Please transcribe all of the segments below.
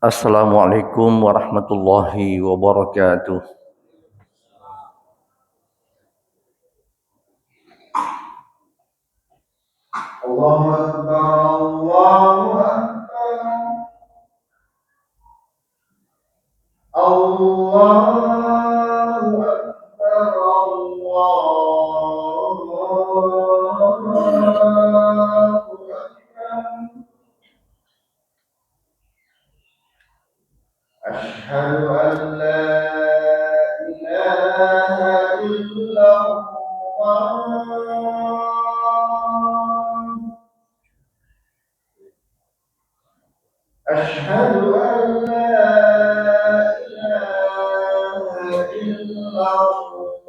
Assalamualaikum warahmatullahi wabarakatuh. Allahu Akbar, Allahu Akbar, Allahu Akbar, Allahu Akbar. Asyhadu an la ilaha illallah. أشهد أن لا إله إلا الله.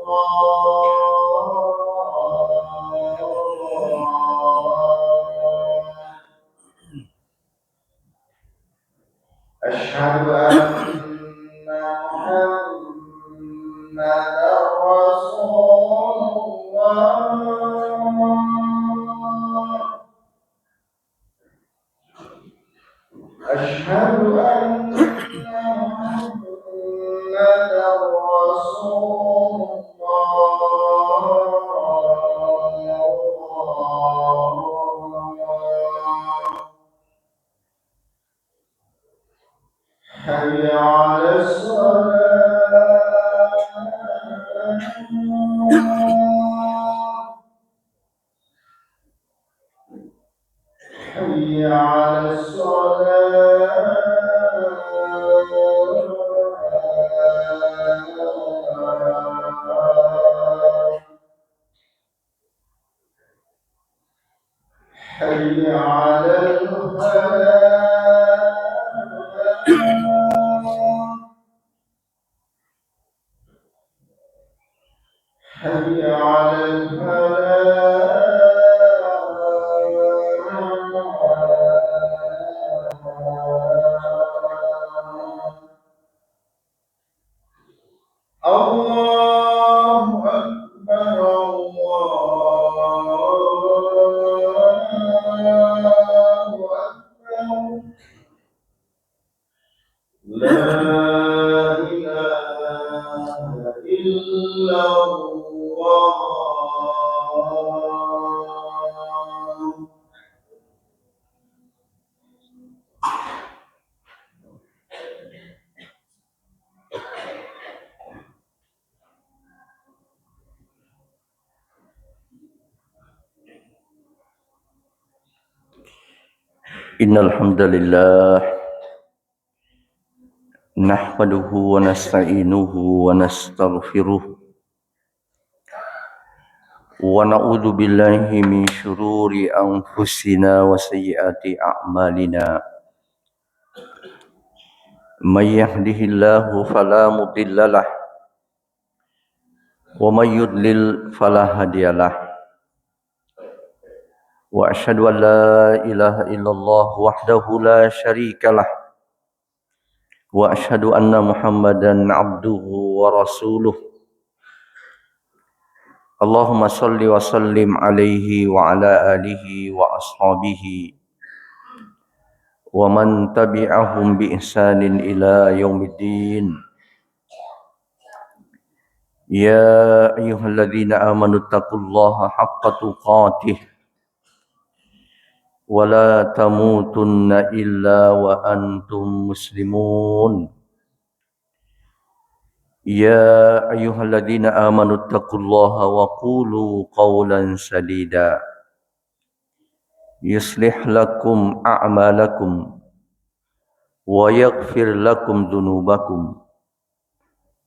أشهد أن محمدا رسول الله. أشهد أن محمدا رسول الله. حي على الصلاة. حي على الصلاة. حي على الفلاح. حي على الفلاح. الله أكبر، الله أكبر. لا إله إلا الله. Innal hamdalillah nahmaduhu wa nasta'inuhu wa nastaghfiruh wa na'udzu billahi min syururi anfusina wa sayyiati a'malina. May yahdihillahu fala mudhillalah wa may yudlil fala hadiyalah. Wa asyhadu an la ilaha illallah wahdahu la syarikalah wa asyhadu anna Muhammadan abduhu wa rasuluh. Allahumma salli wa sallim alaihi wa ala alihi wa ashabihi wa man tabi'ahum bi ihsanin ila yaumiddin. Ya ayyuhalladzina amanu taqullaha haqqa tuqatih wa la tamutunna illa wa antum muslimun. Ya ayyuhalladzina amanu taqullaha wa qulu qawlan sadida yuslih lakum a'malakum wa yaghfir lakum dhunubakum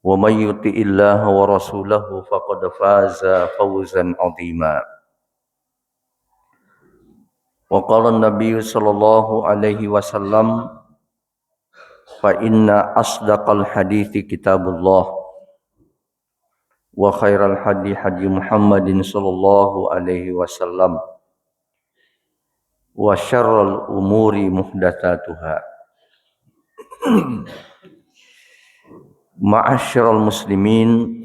wa may yuti'illaha wa rasulahu faqad faza fawzan 'azima. Wa qala an-nabiy sallallahu alaihi wasallam fa inna asdaqal hadithi kitabullah wa khairal hadi hadi Muhammadin sallallahu alaihi wasallam wa syarrul umuri muhdatsatuha. Ma'asyiral muslimin,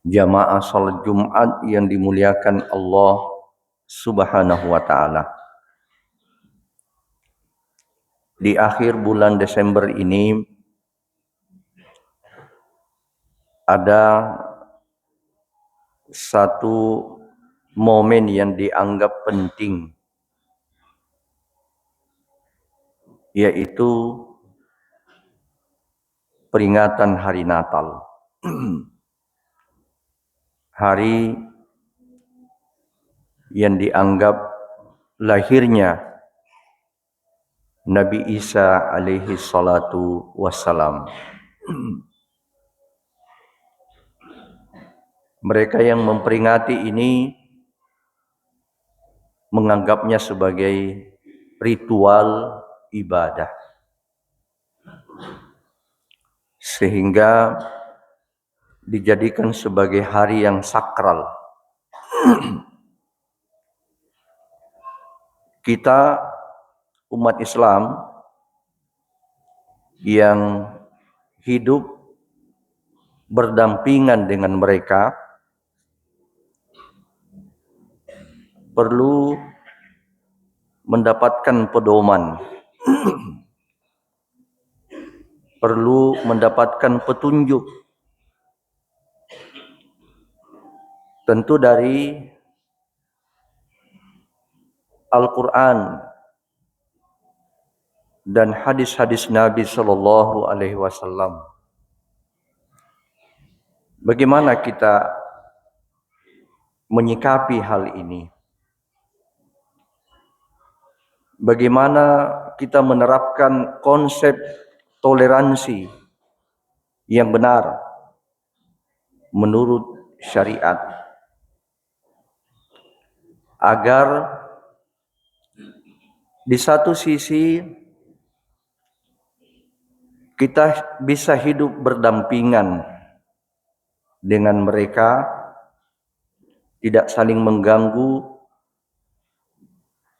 jamaah salat Jumat yang dimuliakan Allah Subhanahu wa taala. di akhir bulan Desember ini ada satu momen yang dianggap penting, yaitu peringatan hari Natal. Hari yang dianggap lahirnya Nabi Isa alaihi salatu wassalam. Mereka yang memperingati ini menganggapnya sebagai ritual ibadah, sehingga dijadikan sebagai hari yang sakral. Kita umat Islam yang hidup berdampingan dengan mereka perlu mendapatkan pedoman, perlu mendapatkan petunjuk, tentu dari Al-Quran dan hadis-hadis Nabi Sallallahu Alaihi Wasallam. Bagaimana kita menyikapi hal ini? Bagaimana kita menerapkan konsep toleransi yang benar menurut syariat, agar di satu sisi kita bisa hidup berdampingan dengan mereka, tidak saling mengganggu,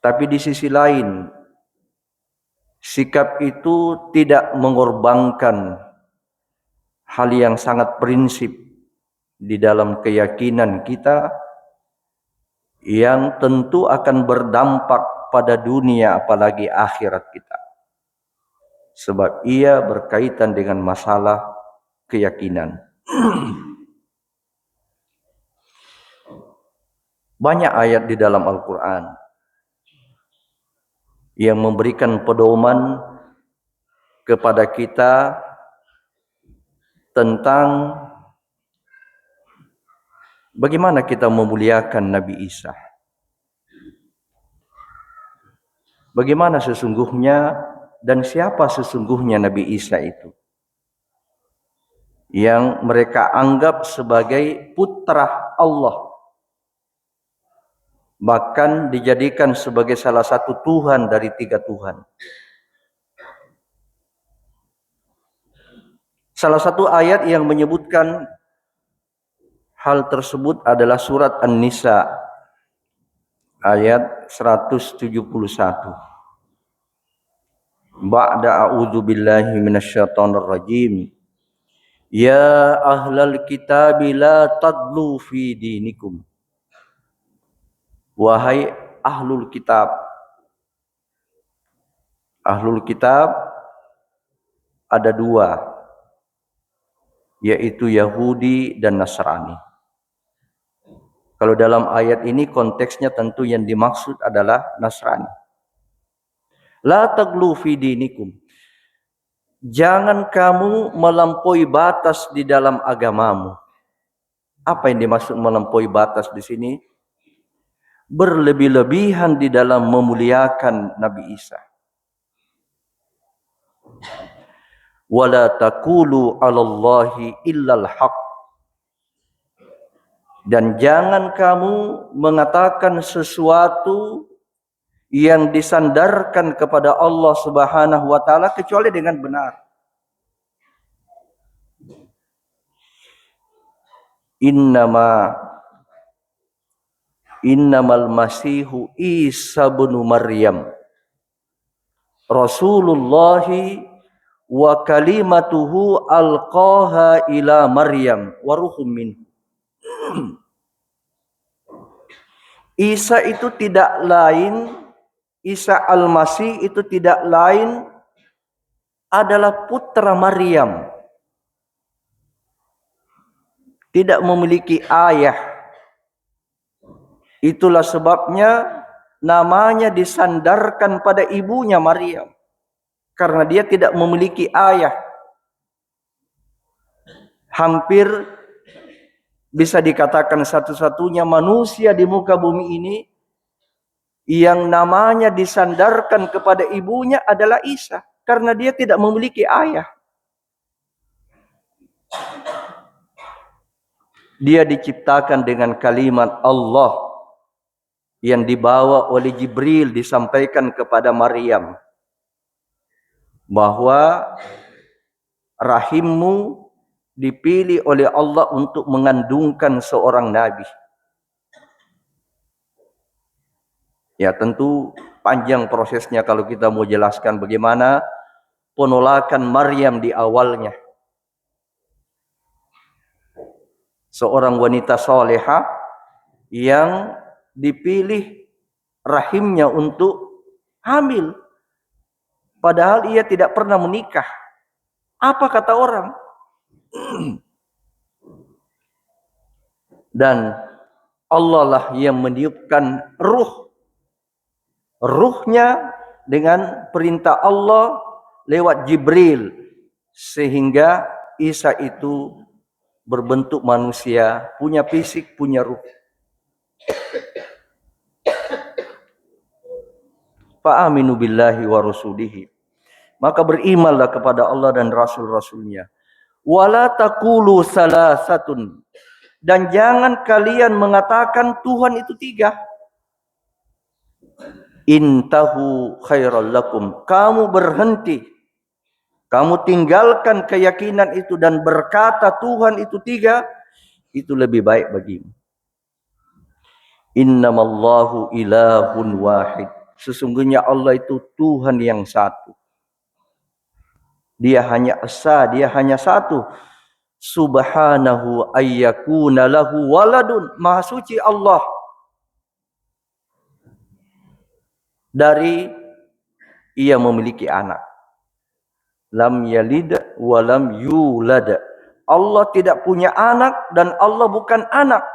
tapi di sisi lain sikap itu tidak mengorbankan hal yang sangat prinsip di dalam keyakinan kita, yang tentu akan berdampak pada dunia apalagi akhirat kita, sebab ia berkaitan dengan masalah keyakinan. Banyak ayat di dalam Al-Quran yang memberikan pedoman kepada kita tentang bagaimana kita memuliakan Nabi Isa. Bagaimana sesungguhnya dan siapa sesungguhnya Nabi Isa itu, yang mereka anggap sebagai putra Allah, bahkan dijadikan sebagai salah satu Tuhan dari 3 Tuhan. Salah satu ayat yang menyebutkan hal tersebut adalah surat An-Nisa ayat 171. Ba'da a'udzu billahi minasyaitonir rajim. Ya ahlal kitab la tadlu fi dinikum. Wahai ahlul kitab. Ahlul kitab ada 2, yaitu Yahudi dan Nasrani. Kalau dalam ayat ini konteksnya tentu yang dimaksud adalah Nasrani. La taglu fi dinikum. Jangan kamu melampaui batas di dalam agamamu. Apa yang dimaksud melampaui batas di sini? Berlebih-lebihan di dalam memuliakan Nabi Isa. Wala taqulu 'alallahi illal haq. Dan jangan kamu mengatakan sesuatu yang disandarkan kepada Allah Subhanahu wa taala kecuali dengan benar. Innamal masihu Isa bin Maryam Rasulullah wa kalimatuhu alqaha ila Maryam wa ruhum min. Isa itu tidak lain, Isa Al-Masih itu tidak lain adalah putra Maryam. Tidak memiliki ayah. Itulah sebabnya namanya disandarkan pada ibunya Maryam. Karena dia tidak memiliki ayah. Hampir bisa dikatakan satu-satunya manusia di muka bumi ini yang namanya disandarkan kepada ibunya adalah Isa. Karena dia tidak memiliki ayah. Dia diciptakan dengan kalimat Allah yang dibawa oleh Jibril disampaikan kepada Maryam. Bahwa rahimmu dipilih oleh Allah untuk mengandungkan seorang nabi. Ya tentu panjang prosesnya kalau kita mau jelaskan bagaimana penolakan Maryam di awalnya. Seorang wanita salehah yang dipilih rahimnya untuk hamil. Padahal ia tidak pernah menikah. Apa kata orang? Dan Allah lah yang meniupkan ruhnya dengan perintah Allah lewat Jibril. Sehingga Isa itu berbentuk manusia, punya fisik, punya ruh. Fa'aminu billahi wa rasulihi. Maka berimanlah kepada Allah dan Rasul-Rasulnya. Wala taqulu salasatun. Dan jangan kalian mengatakan Tuhan itu 3. Intahu khairal lakum. Kamu berhenti. Kamu tinggalkan keyakinan itu dan berkata Tuhan itu 3. Itu lebih baik bagimu. Innamallahu ilahun wahid. Sesungguhnya Allah itu Tuhan yang satu. Dia hanya esa, dia hanya satu. Subhanahu ayyakuna lahu waladun. Maha suci Allah dari ia memiliki anak. Lam yalid wa lam yulad. Allah tidak punya anak dan Allah bukan anak.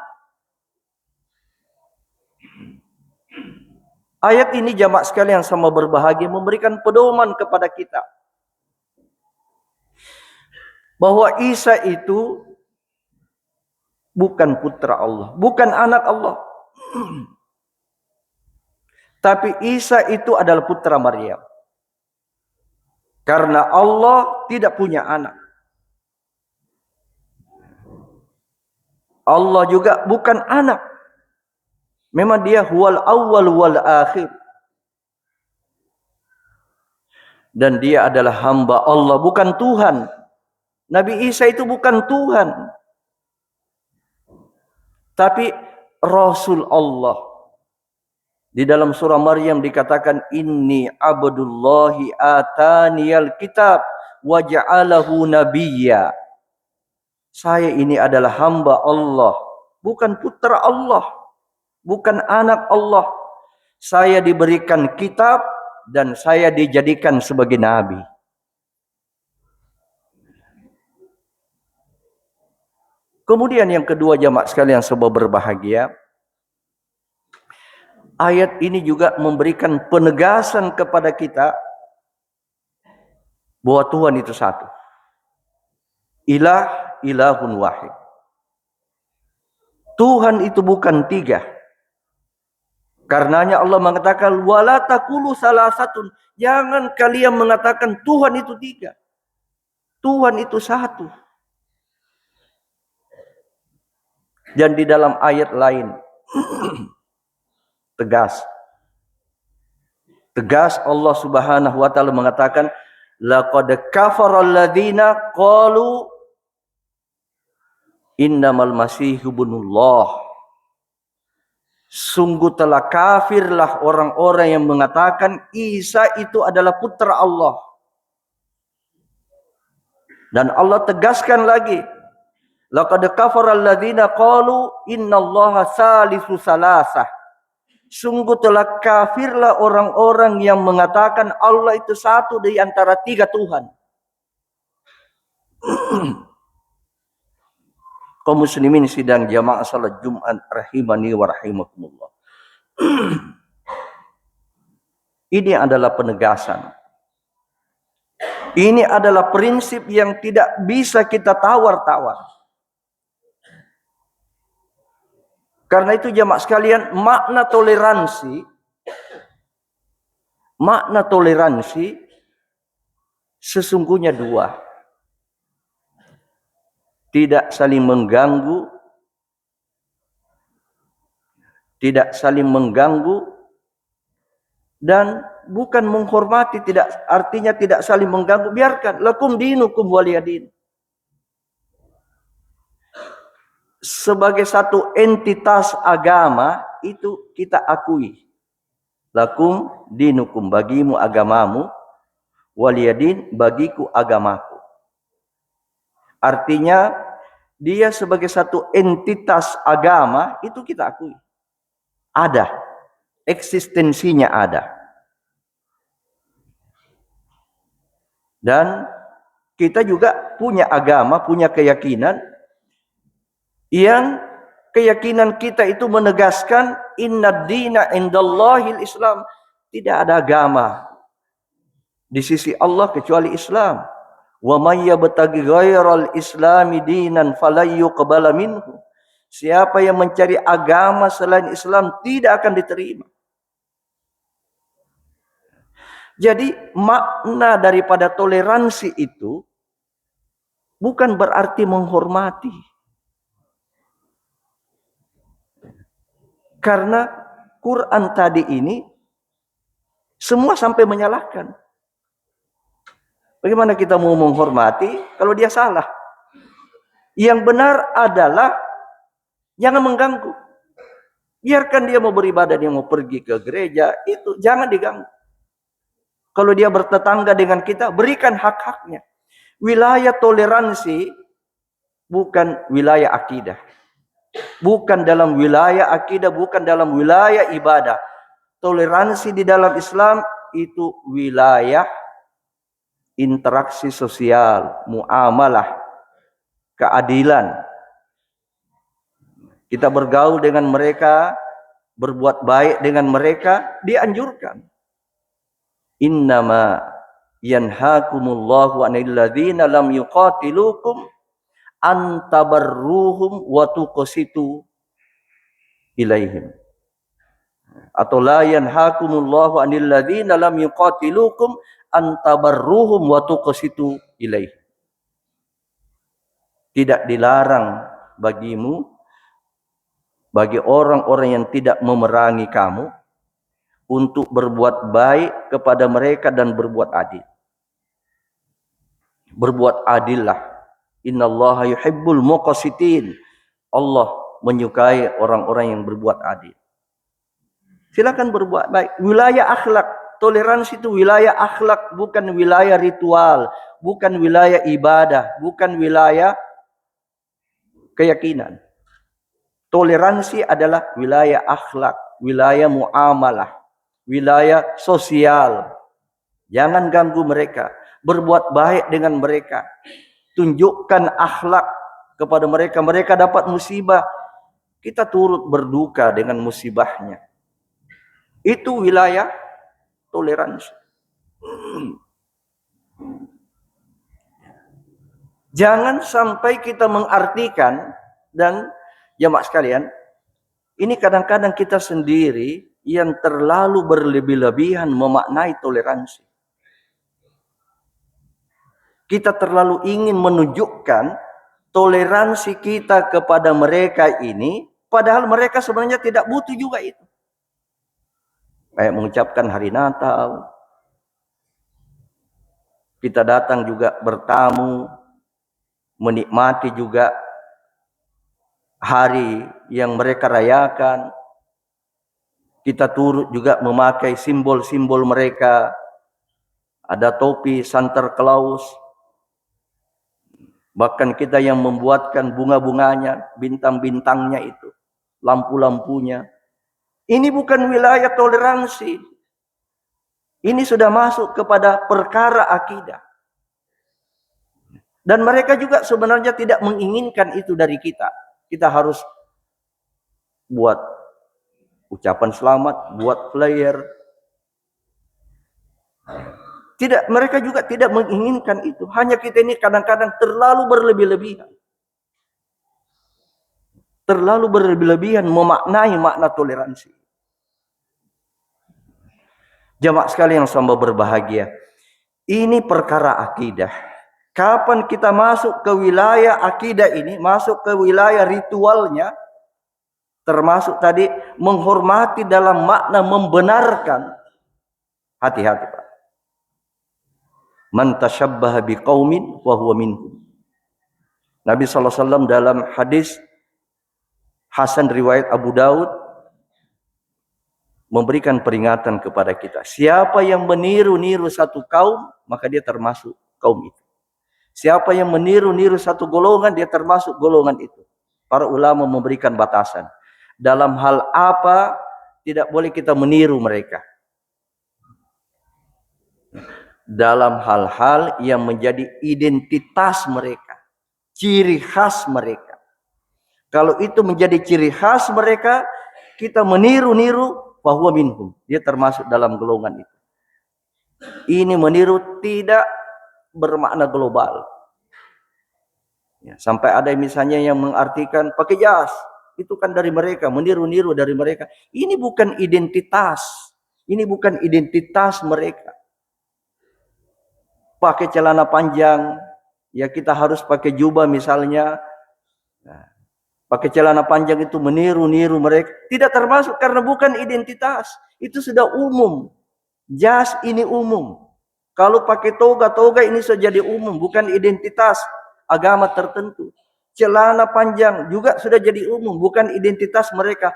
Ayat ini jamaah sekalian sama berbahagia memberikan pedoman kepada kita. Bahwa Isa itu bukan putra Allah, bukan anak Allah. Tapi Isa itu adalah putra Maryam. Karena Allah tidak punya anak. Allah juga bukan anak. Memang dia huwal awwal wal akhir. Dan dia adalah hamba Allah, bukan Tuhan. Nabi Isa itu bukan Tuhan. Tapi Rasul Allah. Di dalam surah Maryam dikatakan inni abdullahi ataniyal kitab wa ja'alahu nabiyya. Saya ini adalah hamba Allah, bukan putra Allah, bukan anak Allah. Saya diberikan kitab dan saya dijadikan sebagai nabi. Kemudian yang kedua jamaah sekalian sebab berbahagia. Ayat ini juga memberikan penegasan kepada kita bahwa Tuhan itu satu. Ilahun wahid. Tuhan itu bukan 3. Karenanya Allah mengatakan wala taqulu salasatun. Jangan kalian mengatakan Tuhan itu 3. Tuhan itu satu. Dan di dalam ayat lain tegas Allah Subhanahu wa taala mengatakan laqad kafara alladziina qalu innamal masihu ibnullah. Sungguh telah kafirlah orang-orang yang mengatakan Isa itu adalah putra Allah. Dan Allah tegaskan lagi laqad kafara alladziina qalu innallaha salisu salasah. Sungguh telah kafirlah orang-orang yang mengatakan Allah itu satu di antara 3 Tuhan. Kaum muslimin sidang jamaah salat Jumat rahimani wa rahimakumullah. Ini adalah penegasan. Ini adalah prinsip yang tidak bisa kita tawar-tawar. Karena itu jamaah sekalian, makna toleransi sesungguhnya dua. Tidak saling mengganggu, dan bukan menghormati, artinya tidak saling mengganggu. Biarkan, lakum dinukum waliyadin. Sebagai satu entitas agama itu kita akui. Lakum dinukum, bagimu agamamu, waliyadin, bagiku agamaku. Artinya dia sebagai satu entitas agama itu kita akui. Ada, eksistensinya ada. Dan kita juga punya agama, punya keyakinan yang keyakinan kita itu menegaskan inna dina indallahil Islam. Tidak ada agama di sisi Allah kecuali Islam. Wa may yabtaghi ghairal islami dinan falan yuqbala minhu. Siapa yang mencari agama selain Islam tidak akan diterima. Jadi makna daripada toleransi itu bukan berarti menghormati. Karena Quran tadi ini semua sampai menyalahkan. Bagaimana kita mau menghormati kalau dia salah? Yang benar adalah jangan mengganggu. Biarkan dia mau beribadah, dia mau pergi ke gereja, itu jangan diganggu. Kalau dia bertetangga dengan kita, berikan hak-haknya. Wilayah toleransi bukan wilayah akidah. Bukan dalam wilayah akidah, bukan dalam wilayah ibadah. Toleransi di dalam Islam itu wilayah interaksi sosial, muamalah, keadilan. Kita bergaul dengan mereka, berbuat baik dengan mereka, dianjurkan. Innama yanhakumullahu 'anil ladzina lam yuqatilukum an tabarruhum wa tuqsitu ilaihim. Atau la yanhakumullahu 'anil ladzina lam yuqatilukum an tabarruhum wa tuqsitu ilaihim. Tidak dilarang bagimu, bagi orang-orang yang tidak memerangi kamu, untuk berbuat baik kepada mereka dan berbuat adil. Berbuat adillah. Innallaha yuhibbul muqsitin. Allah menyukai orang-orang yang berbuat adil. Silakan berbuat baik. Wilayah akhlak, toleransi itu wilayah akhlak, bukan wilayah ritual, bukan wilayah ibadah, bukan wilayah keyakinan. Toleransi adalah wilayah akhlak, wilayah muamalah, wilayah sosial. Jangan ganggu mereka. Berbuat baik dengan mereka. Tunjukkan akhlak kepada mereka. Mereka dapat musibah, kita turut berduka dengan musibahnya. Itu wilayah toleransi. Jangan sampai kita mengartikan, dan jamaah sekalian, ini kadang-kadang kita sendiri yang terlalu berlebih-lebihan memaknai toleransi. Kita terlalu ingin menunjukkan toleransi kita kepada mereka ini, padahal mereka sebenarnya tidak butuh juga itu. Kayak mengucapkan hari Natal, kita datang juga bertamu, menikmati juga hari yang mereka rayakan. Kita turut juga memakai simbol-simbol mereka. Ada topi Santa Claus. Bahkan kita yang membuatkan bunga-bunganya, bintang-bintangnya itu, lampu-lampunya. Ini bukan wilayah toleransi. Ini sudah masuk kepada perkara akidah. Dan mereka juga sebenarnya tidak menginginkan itu dari kita. Kita harus buat ucapan selamat, buat flyer. Tidak, mereka juga tidak menginginkan itu. Hanya kita ini kadang-kadang terlalu berlebih-lebihan. Terlalu berlebih-lebihan memaknai makna toleransi. Jamaah sekalian yang sama berbahagia. Ini perkara akidah. Kapan kita masuk ke wilayah akidah ini, masuk ke wilayah ritualnya, termasuk tadi menghormati dalam makna membenarkan. Hati-hati, Pak. Man tasyabbaha biqaumin wa huwa minhum. Nabi SAW dalam hadis Hasan riwayat Abu Daud memberikan peringatan kepada kita. Siapa yang meniru-niru satu kaum, maka dia termasuk kaum itu. Siapa yang meniru-niru satu golongan, dia termasuk golongan itu. Para ulama memberikan batasan. Dalam hal apa tidak boleh kita meniru mereka. Dalam hal-hal yang menjadi identitas mereka. Ciri khas mereka. Kalau itu menjadi ciri khas mereka, kita meniru-niru, bahwa minhum. Dia termasuk dalam golongan itu. Ini meniru tidak bermakna global. Ya, sampai ada misalnya yang mengartikan pakai jas. Itu kan dari mereka, meniru-niru dari mereka. Ini bukan identitas. Ini bukan identitas mereka. Pakai celana panjang, ya kita harus pakai jubah misalnya. Nah, pakai celana panjang itu meniru-niru mereka. Tidak termasuk karena bukan identitas. Itu sudah umum. Jas ini umum. Kalau pakai toga ini sudah jadi umum. Bukan identitas agama tertentu. Celana panjang juga sudah jadi umum. Bukan identitas mereka.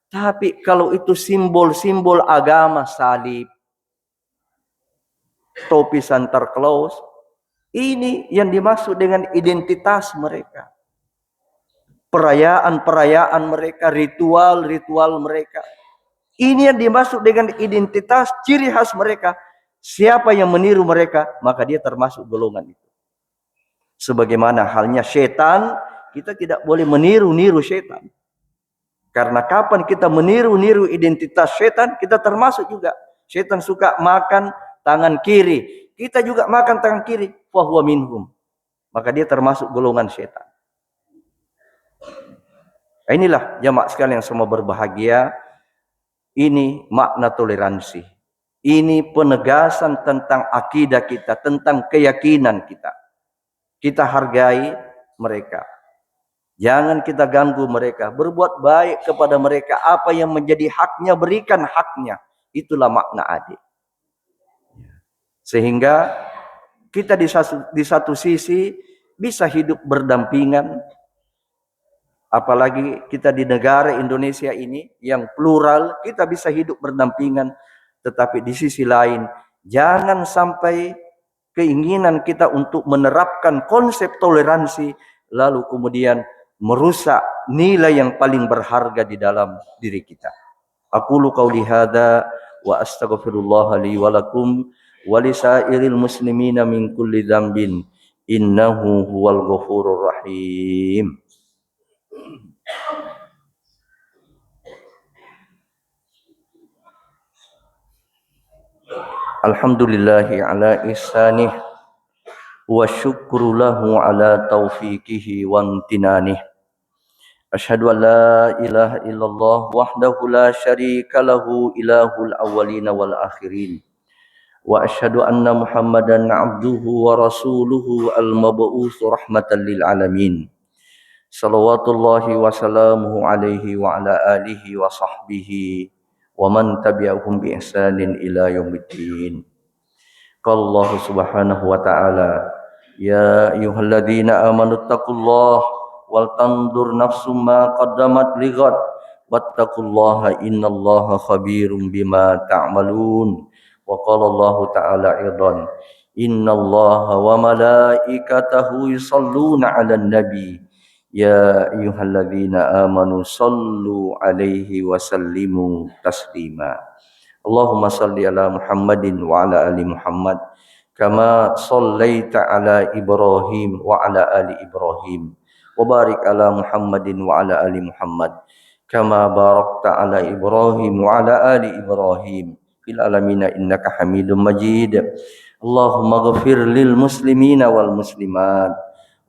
Tapi kalau itu simbol-simbol agama, salib, topi Santa Claus, ini yang dimaksud dengan identitas mereka. Perayaan-perayaan mereka, ritual-ritual mereka. Ini yang dimaksud dengan identitas, ciri khas mereka. Siapa yang meniru mereka, maka dia termasuk golongan itu. Sebagaimana halnya setan, kita tidak boleh meniru-niru setan. Karena kapan kita meniru-niru identitas setan, kita termasuk juga. Setan suka makan tangan kiri. Kita juga makan tangan kiri. Fahuwa minhum. Maka dia termasuk golongan setan. Inilah jamaah sekalian yang semua berbahagia. Ini makna toleransi. Ini penegasan tentang akidah kita, tentang keyakinan kita. Kita hargai mereka. Jangan kita ganggu mereka. Berbuat baik kepada mereka. Apa yang menjadi haknya, berikan haknya. Itulah makna adil. Sehingga kita di satu sisi bisa hidup berdampingan. Apalagi kita di negara Indonesia ini yang plural, kita bisa hidup berdampingan. Tetapi di sisi lain, jangan sampai keinginan kita untuk menerapkan konsep toleransi, lalu kemudian merusak nilai yang paling berharga di dalam diri kita. Aqulu qauli hadza wa astaghfirullah li wa lakum wa lisairil muslimina min kulli dzambin innahu huwal ghafurur rahim. Alhamdulillahi ala ihsanih wa syukru lahu ala taufiqihi wa amtinanih. Asyhadu an la ilaha illallah wahdahu la syarika lahu ilahul awwalin wal akhirin. Wa asyhadu anna Muhammadan abduhu wa rasuluhu al-mab'uts rahmatan lil alamin. Salawatullahi wa salamuhu alaihi wa ala alihi wa sahbihi wa man tabi'ahum bi ihsanin ila yaumiddin. Qala Allah subhanahu wa ta'ala, ya ayyuhalladzina amanu taqullaha wal tandur nafsum ma qaddamat lighad wattaqullaha innallaha khabirum bima ta'malun. Wa qala Allah ta'ala aidan, innallaha wa malaikatahu yusholluna 'alan nabi ya ayyuhalladzina amanu sallu 'alaihi wa sallimu taslima. Allahumma salli ala Muhammadin wa ala ali Muhammad كما صليت على إبراهيم وعلى آل إبراهيم وبارك على محمد وعلى آل محمد كما باركت على إبراهيم وعلى آل إبراهيم في العالمين إنك حميد مجيد اللهم اغفر للمسلمين والمسلمات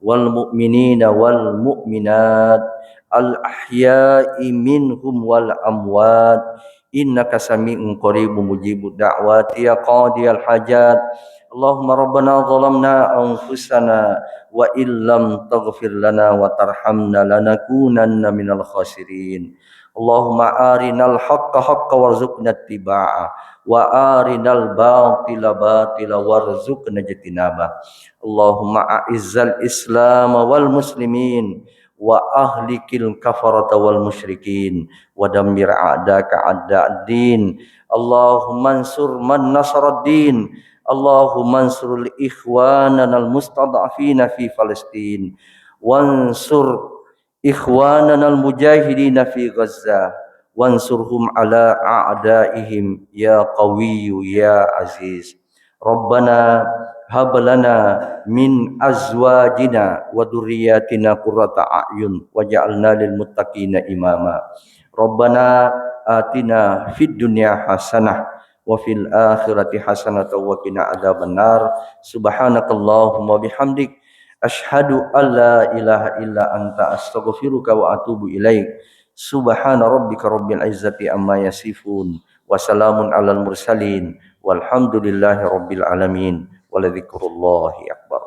والمؤمنين والمؤمنات الأحياء منهم والأموات إنك سميع قريب مجيب الدعوات يا قاضي الحاجات اللهم ربنا ظلمنا أنفسنا وإن لم تغفر لنا وترحمنا لنكونن من الخاسرين اللهم أرنا الحق حقا وارزقنا اتباعه وأرنا الباطل باطلا وارزقنا اجتنابه اللهم أعز الإسلام والمسلمين وأهلك الكفرة والمشركين ودمر أعداءك أعداء الدين اللهم انصر من نصر الدين اللهم انصر إخواننا المستضعفين في فلسطين وانصر إخواننا المجاهدين في غزة وانصرهم على أعدائهم يا قوي يا عزيز ربنا هب لنا من أزواجنا وذرياتنا قرة أعين واجعلنا للمتقين إماما ربنا آتنا في الدنيا حسنة وفي الآخرة حسنة وقنا عذاب النار سبحانك اللهم وبحمدك أشهد أن لا إله إلا أنت أستغفرك وأتوب إليك سبحان ربك رب العزة عما يصفون وسلام على المرسلين والحمد لله رب العالمين ولذكر الله أكبر